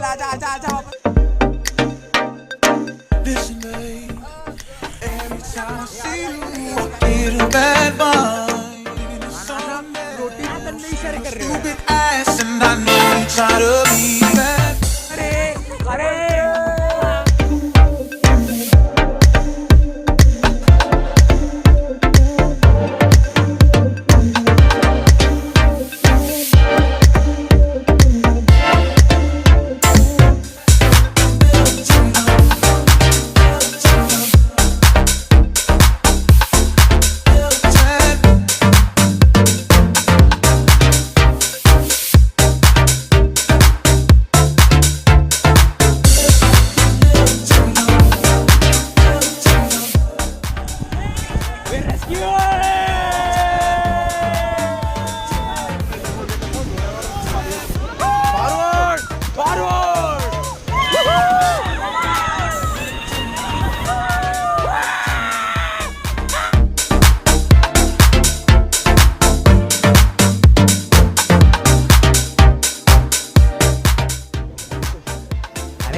आजा आजा आजा वापस।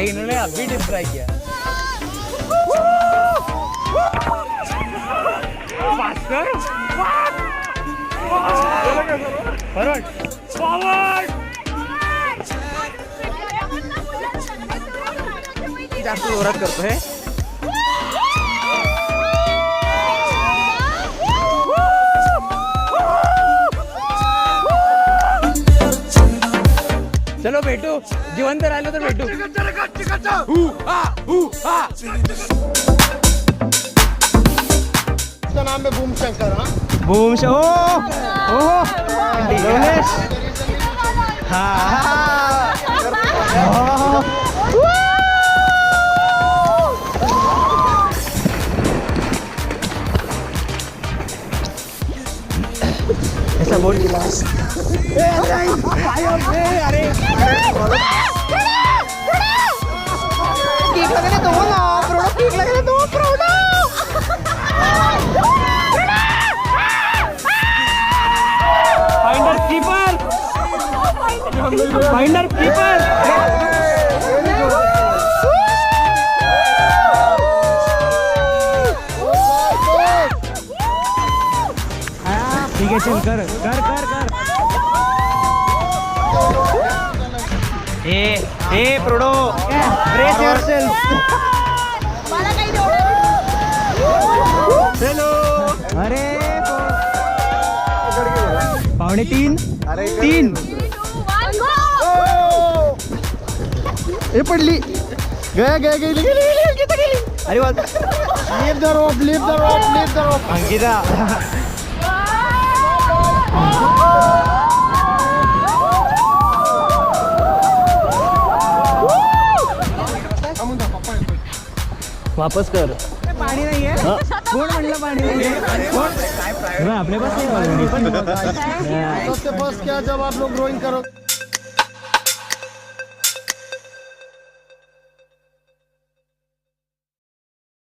इन्होंने अभी डिप ट्राई किया। जास्त जोरात करतोय। चलो भेटू, जिवंत राहिलो तर भेटू। इसका नाम है बूम शंकर। बूम ऐसा बोल गिलास। अरे किक लगे ना तो बोलो प्रोडो, किक लगे ना तो Frodo. Finder keeper, finder keeper. ठीक है चल कर कर कर कर। ए प्रोडो ब्रेस योरसेल्फ। हेलो। अरे पावणे 3 ये पडली गेली अरे वाह। लीव द रोप अंकिता वापस कर। पाणी नाहीये। कोण म्हणलं पाणी नाहीये? आपले पास नहीं। सबसे फर्स्ट क्या जब आप लोग ग्रोइंग करो